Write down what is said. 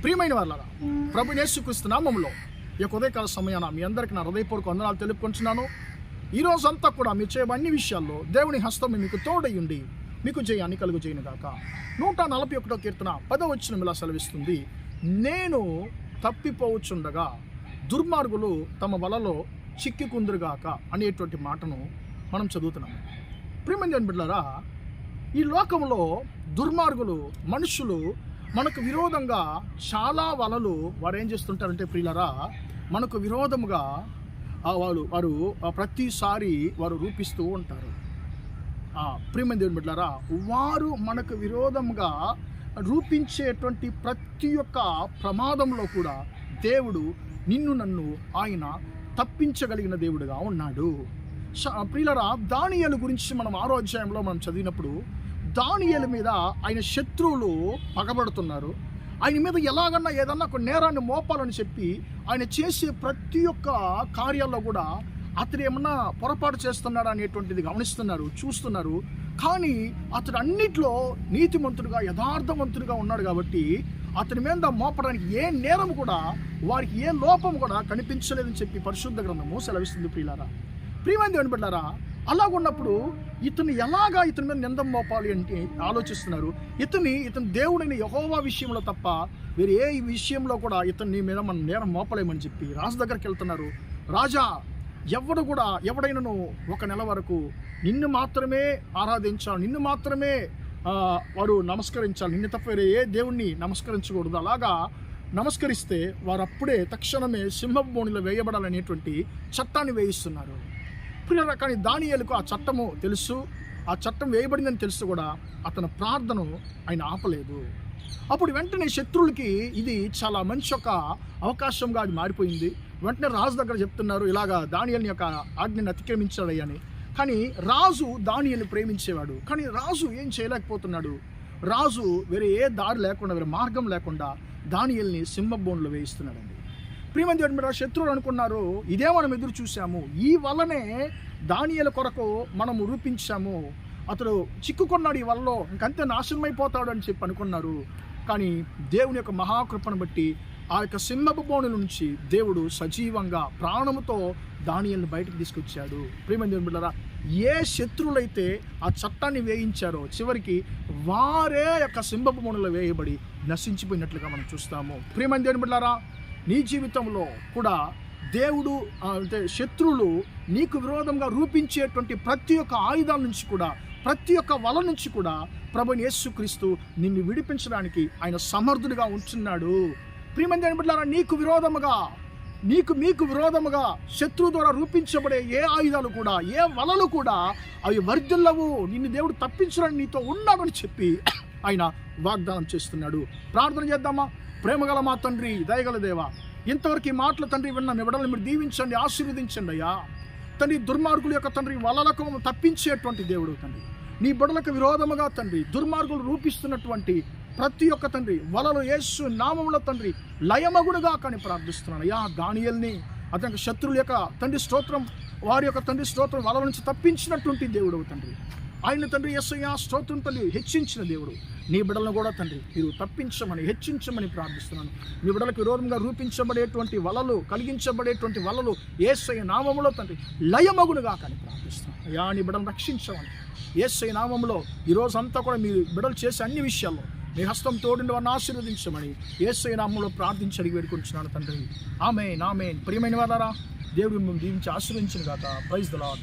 ప్రియమైన వాళ్ళారా, ప్రభు యేసుక్రీస్తు నామములో ఈ ఉదయకాల సమయాన మీ అందరికీ నా హృదయపూర్వక వందనాలు తెలుపుకుంటున్నాను. ఈరోజు అంతా కూడా మీరు చేయబో అన్ని విషయాల్లో దేవుని హస్తం మీకు తోడయ్యుండి మీకు జయాన్ని కలుగు చేయనుగాక. 141వ కీర్తన 10వ వచనం ఇలా సెలవిస్తుంది, నేను తప్పిపోవచ్చుండగా దుర్మార్గులు తమ వలలో చిక్కికుందురుగాక అనేటువంటి మాటను మనం చదువుతున్నాము. ప్రియమైన బిడ్డలారా, ఈ లోకంలో దుర్మార్గులు మనుషులు మనకు విరోధంగా చాలా వలలు వారు ఏం చేస్తుంటారంటే ప్రియులరా, మనకు విరోధముగా వారు ప్రతిసారి వారు రూపిస్తూ ఉంటారు. ప్రియమైన దేవుని బిడ్డలారా, వారు మనకు విరోధంగా రూపించేటువంటి ప్రతి ఒక్క ప్రమాదంలో కూడా దేవుడు నిన్ను నన్ను ఆయన తప్పించగలిగిన దేవుడుగా ఉన్నాడు. ప్రియులరా, దానియేలు గురించి మనం 6వ అధ్యాయంలో మనం చదివినప్పుడు దానియేలు మీద ఆయన శత్రువులు పగబడుతున్నారు. ఆయన మీద ఎలాగన్నా ఏదన్నా ఒక నేరాన్ని మోపాలని చెప్పి ఆయన చేసే ప్రతి ఒక్క కార్యాల్లో కూడా అతడు ఏమన్నా పొరపాటు చేస్తున్నాడు అనేటువంటిది గమనిస్తున్నారు, చూస్తున్నారు. కానీ అతడు అన్నిట్లో నీతిమంతుడుగా యథార్థవంతుడిగా ఉన్నాడు కాబట్టి అతని మీద మోపడానికి ఏ నేరం కూడా, వారికి ఏ లోపం కూడా కనిపించలేదని చెప్పి పరిశుద్ధ గ్రంథము సెలవిస్తుంది. ప్రియమైన దేవుని బిడ్డలారా, అలాగున్నప్పుడు ఇతని మీద నిందం మోపాలి అంటే ఆలోచిస్తున్నారు. ఇతని దేవుడైన యెహోవా విషయంలో తప్ప వేరే ఏ విషయంలో కూడా ఇతని మీద మనం నేరం మోపలేమని చెప్పి రాజు దగ్గరికి వెళ్తున్నారు. రాజా, ఎవడైనాను 1 నెల వరకు నిన్ను మాత్రమే ఆరాధించాలి, నిన్ను మాత్రమే వారు నమస్కరించాలి, నిన్ను తప్ప వేరే ఏ దేవుణ్ణి నమస్కరించకూడదు. అలాగా నమస్కరిస్తే వారు అప్పుడే తక్షణమే సింహపు బోనులో వేయబడాలనేటువంటి చట్టాన్ని వేయిస్తున్నారు. కానీ దానియేలుకు ఆ చట్టము తెలుసు, ఆ చట్టం వేయబడిందని తెలుసు కూడా అతని ప్రార్థనను ఆయన ఆపలేదు. అప్పుడు వెంటనే శత్రువులకి ఇది చాలా మంచి ఒక అవకాశంగా అది మారిపోయింది. వెంటనే రాజు దగ్గర చెప్తున్నారు, ఇలాగా దానియేలుని యొక్క ఆజ్ఞని అతిక్రమించాడు అని. కానీ రాజు దానియేలుని ప్రేమించేవాడు, కానీ రాజు ఏం చేయలేకపోతున్నాడు. రాజు వేరే ఏ దారి లేకుండా, వేరే మార్గం లేకుండా దానియేలుని సింహబోన్లో వేయిస్తున్నాడండి. ప్రియమైన దేవుని బిడ్డలారా, శత్రువులు అనుకున్నారు, ఇదే మనం ఎదురు చూసాము, ఈ వల్లనే దానియేలు కొరకు మనము రూపించాము, అతడు చిక్కుకున్నాడు ఈ వలలో, ఇంకంతే నాశనమైపోతాడు అని చెప్పి అనుకున్నారు. కానీ దేవుని యొక్క మహాకృపను బట్టి ఆ యొక్క సింహపు బోను నుంచి దేవుడు సజీవంగా ప్రాణముతో దానియేలుని బయటకు తీసుకొచ్చాడు. ప్రియమైన దేవుని బిడ్డలారా, ఏ శత్రువులైతే ఆ చట్టాన్ని వేయించారో చివరికి వారే యొక్క సింహపు బోనులో వేయబడి నశించిపోయినట్లుగా మనం చూస్తాము. ప్రియమైన దేవుని బిడ్డలారా, నీ జీవితంలో కూడా దేవుడు అంటే శత్రువులు నీకు విరోధంగా రూపించేటువంటి ప్రతి ఒక్క ఆయుధాల నుంచి కూడా, ప్రతి ఒక్క వల నుంచి కూడా ప్రభువైన యేసుక్రీస్తు నిన్ను విడిపించడానికి ఆయన సమర్థుడిగా ఉంటున్నాడు. ప్రియమైన దేవుని బిడ్డలారా, మీకు విరోధముగా శత్రువు ద్వారా రూపించబడే ఏ ఆయుధాలు కూడా, ఏ వలలు కూడా అవి వర్ధిల్లవు. నిన్ను దేవుడు తప్పించడానికి నీతో ఉన్నాడని చెప్పి ఆయన వాగ్దానం చేస్తున్నాడు. ప్రార్థన చేద్దామా? ప్రేమగల మా తండ్రి, దయగల దేవా, ఇంతవరకు ఈ మాటలు తండ్రి విన్న మీ బిడ్డలను మీరు దీవించండి, ఆశీర్వదించండి అయ్యా. తండ్రి, దుర్మార్గుల యొక్క తండ్రి వలలకు తప్పించేటువంటి దేవుడు తండ్రి, నీ బిడ్డలకు విరోధముగా తండ్రి దుర్మార్గులు రూపిస్తున్నటువంటి ప్రతి ఒక్క తండ్రి వలలో యేసు నామములో తండ్రి లయమగుడుగా కానీ ప్రార్థిస్తున్నాను అయ్యా. దానియేలుని అతని శత్రువుల యొక్క తండ్రి స్తోత్రం, వారి యొక్క తండ్రి స్తోత్రం వల నుంచి తప్పించినటువంటి దేవుడు తండ్రి, ఆయన తండ్రి యేసయ్యా స్తోత్రం తండ్రి హెచ్చించిన దేవుడు. నీ బిడ్డలను కూడా తండ్రి మీరు తప్పించమని, హెచ్చించమని ప్రార్థిస్తున్నాను. నీ బిడ్డలకు విరోధంగా రూపించబడేటువంటి వలలు, కలిగించబడేటువంటి వలలు యేసయ్య నామములో తండ్రి లయమగునుగా కానీ ప్రార్థిస్తున్నాను అయ్యా. నీ బిడ్డలను రక్షించమని యేసయ్య నామములో ఈరోజు అంతా కూడా మీ బిడ్డలు చేసే అన్ని విషయాల్లో మీ హస్తం తోడుండి వారిని ఆశీర్వదించమని యేసయ్య నామములో ప్రార్థించి అడిగి వేడుకుంటున్నాను తండ్రి. ఆమేన్, ఆమేన్. ప్రియమైన వారారా, దేవుడు మిమ్మల్ని దీవించి ఆశీర్వదించును గాక. Praise the lord.